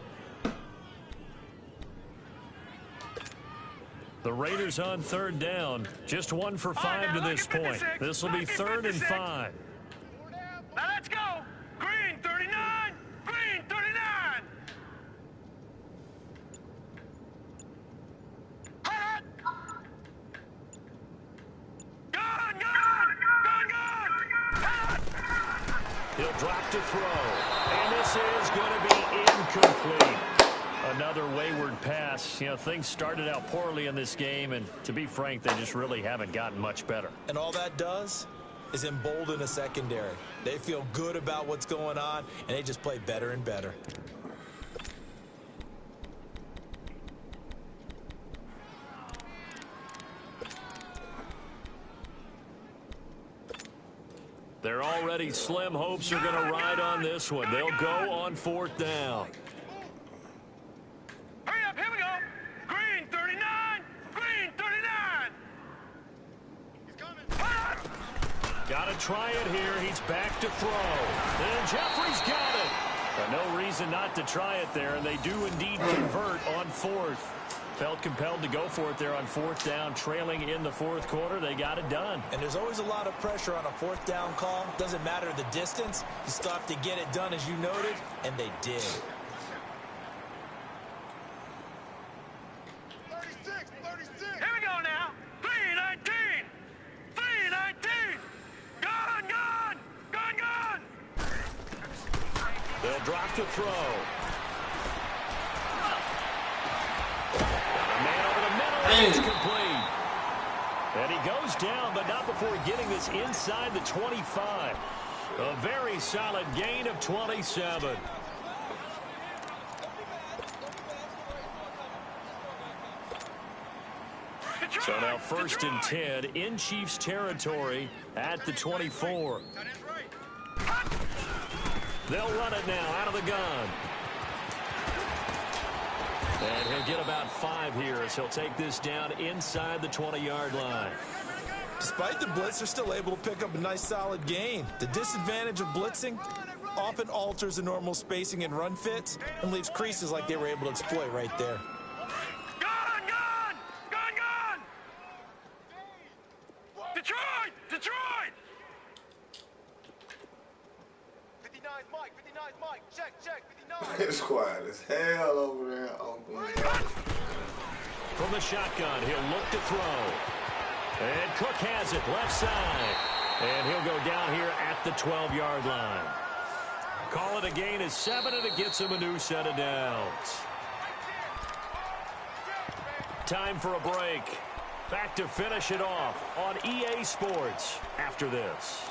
The Raiders on 3rd down. Just 1 for 5 to this point. This will be 3rd and 5.
Now let's go. Green 39. Green 39. Hot. Gun. Hot.
He'll drop to throw. And this is going to be incomplete. Another wayward pass. You know, things started out poorly in this game, and to be frank, they just really haven't gotten much better.
And all that does is embolden a secondary. They feel good about what's going on, and they just play better and better.
Their already slim hopes are going to ride on this one. They'll go on 4th down.
Hurry up, here we go. Green 39. Green 39. He's coming.
Got to try it here. He's back to throw. And Jeffrey's got it. But no reason not to try it there, and they do indeed convert on 4th. Felt compelled to go for it there on 4th down, trailing in the 4th quarter. They got it done.
And there's always a lot of pressure on a 4th down call. Doesn't matter the distance. You still have to get it done, as you noted, and they did.
36. Here we go now. 319. 319. Gun.
They'll drop to throw. Man over the middle, it's complete. And he goes down, but not before getting this inside the 25. A very solid gain of 27. So now 1st and 10 in Chiefs territory at the 24. They'll run it now out of the gun. And he'll get about 5 here as he'll take this down inside the 20-yard line.
Despite the blitz, they're still able to pick up a nice solid gain. The disadvantage of blitzing often alters the normal spacing and run fits and leaves creases like they were able to exploit right there.
Gun. Detroit. 59's Mike. Check. 59.
It's quiet as hell over there in Oakland.
From the shotgun, he'll look to throw. And Cook has it left side. And he'll go down here at the 12-yard line. Call it a gain of 7, and it gets him a new set of downs. Time for a break. Back to finish it off on EA Sports after this.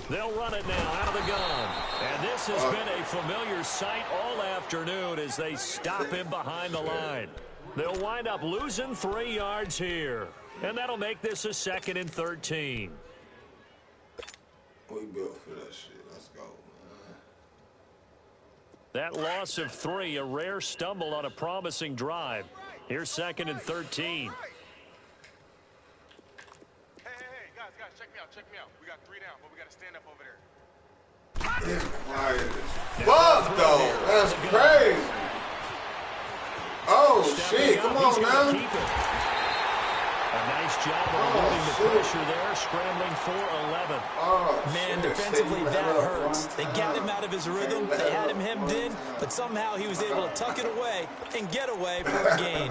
They'll run it now out of the gun. And this has been a familiar sight all afternoon as they stop him behind the line. They'll wind up losing 3 yards here. And that'll make this a 2nd and 13.
We built for that shit. Let's go, man.
That loss of 3, a rare stumble on a promising drive. Here's 2nd and 13.
Hey, guys, check me out. We got 3 down, but we got to stand up over there.
It's quiet as fuck, though. That's crazy. Oh, shit. Come on, now.
A nice job of eluding the pressure there, scrambling for 11.
Man, defensively, that hurts. They got him out of his rhythm. They had him hemmed in, but somehow he was able to tuck it away and get away for a gain.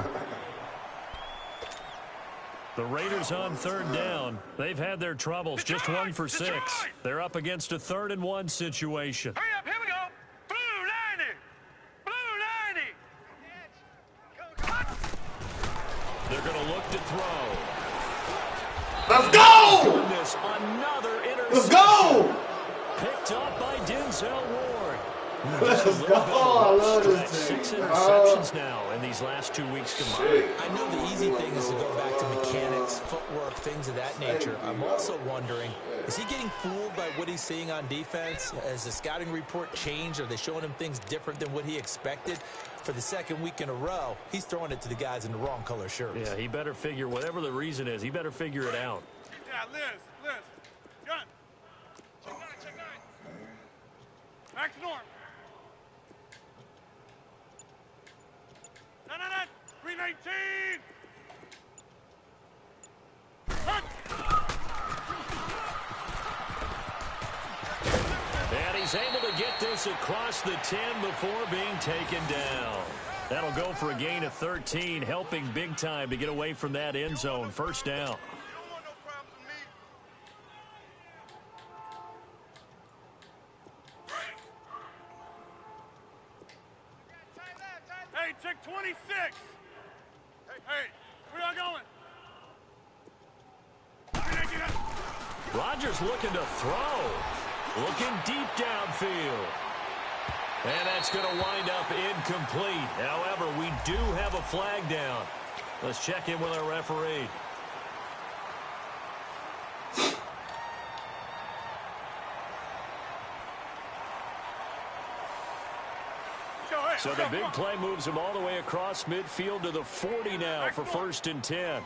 The Raiders on 3rd down. They've had their troubles, just 1 for 6. They're up against a 3rd and 1 situation.
Hurry up, here we go. Blue 90.
They're going to look to throw.
Let's go!
Goodness, another interception.
Let's go!
Picked up by Denzel Ward.
Let's go. I love this team.
6 interceptions now in these last 2 weeks combined.
I know the easy thing is to go back to mechanics, footwork, things of that nature. I'm also wondering, is he getting fooled by what he's seeing on defense? Has the scouting report changed? Are they showing him things different than what he expected? For the 2nd week in a row, he's throwing it to the guys in the wrong color shirts.
Yeah, he better figure, whatever the reason is, he better figure it out.
Yeah, Liz. Gun. Check 9. Max Norm. No. 319.
And he's able to get this across the 10 before being taken down. That'll go for a gain of 13, helping big time to get away from that end zone. 1st down.
Hey, check 26. Hey, where y'all going?
Rodgers looking to throw. Looking deep downfield. And that's going to wind up incomplete. However, we do have a flag down. Let's check in with our referee. So the big play moves him all the way across midfield to the 40 now for 1st and 10.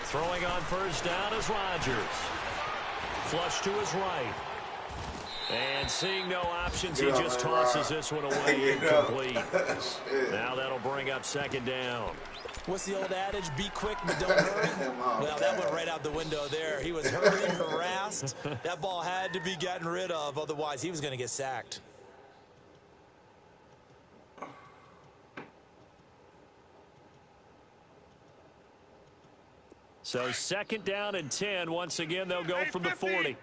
Throwing on 1st down is Rodgers. Flush to his right. And seeing no options, he just tosses this one away incomplete. Now that'll bring up 2nd down.
What's the old adage? Be quick, but don't hurry. Well, that went right out the window there. He was hurried, harassed. That ball had to be gotten rid of, otherwise he was going to get sacked.
So 2nd down and 10. Once again, they'll go from the 40.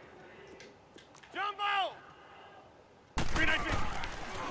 Jumbo! 319.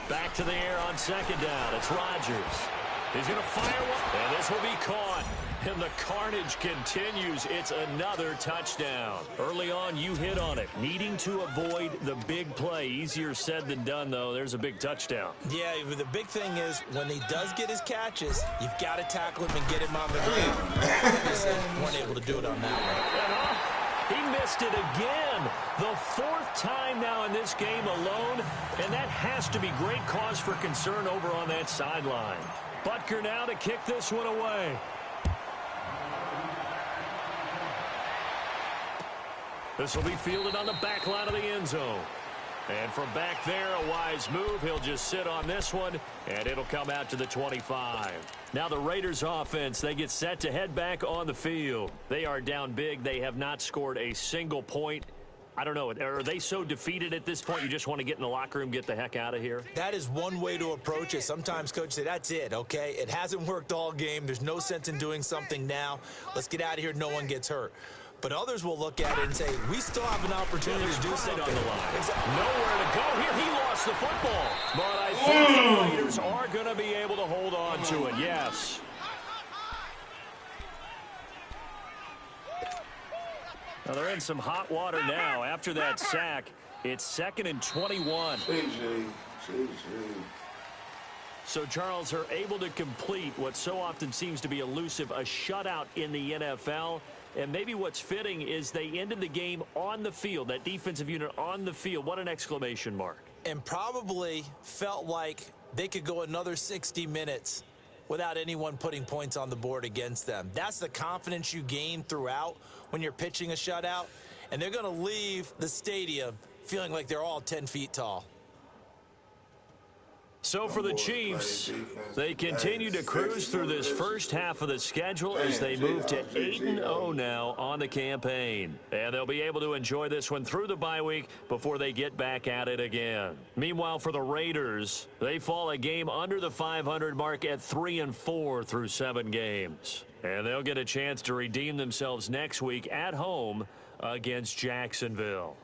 Back to the air on 2nd down. It's Rodgers. He's going to fire one, and this will be caught. And the carnage continues. It's another touchdown. Early on, you hit on it. Needing to avoid the big play. Easier said than done, though. There's a big touchdown.
Yeah, the big thing is when he does get his catches, you've got to tackle him and get him on the ground. Obviously, weren't able to do it on that one.
He missed it again. The 4th time now in this game alone, and that has to be great cause for concern over on that sideline. Butker now to kick this one away. This will be fielded on the back line of the end zone. And from back there, a wise move. He'll just sit on this one, and it'll come out to the 25. Now the Raiders offense, they get set to head back on the field. They are down big. They have not scored a single point. I don't know. Are they so defeated at this point you just want to get in the locker room, get the heck out of here?
That is one way to approach it. Sometimes coaches say, that's it, okay? It hasn't worked all game. There's no sense in doing something now. Let's get out of here. No one gets hurt. But others will look at it and say, we still have an opportunity to do something.
On the line. Nowhere to go here. He lost the football. But I think the Raiders are going to be able to hold on to it, yes. Well, they're in some hot water now. After that sack, it's 2nd and 21.
GG.
So, Charles, are able to complete what so often seems to be elusive, a shutout in the NFL. And maybe what's fitting is they ended the game on the field, that defensive unit on the field. What an exclamation mark.
And probably felt like they could go another 60 minutes without anyone putting points on the board against them. That's the confidence you gain throughout when you're pitching a shutout. And they're going to leave the stadium feeling like they're all 10 feet tall.
So for the Chiefs, they continue to cruise through this first half of the schedule as they move to 8-0 now on the campaign. And they'll be able to enjoy this one through the bye week before they get back at it again. Meanwhile, for the Raiders, they fall a game under the 500 mark at 3-4 through 7 games. And they'll get a chance to redeem themselves next week at home against Jacksonville.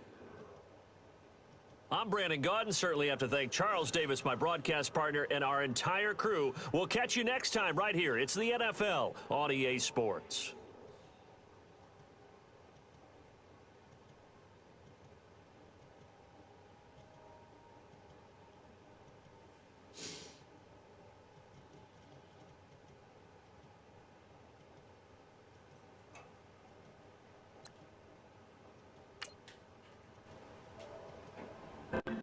I'm Brandon Gaudin. Certainly have to thank Charles Davis, my broadcast partner, and our entire crew. We'll catch you next time right here. It's the NFL on EA Sports.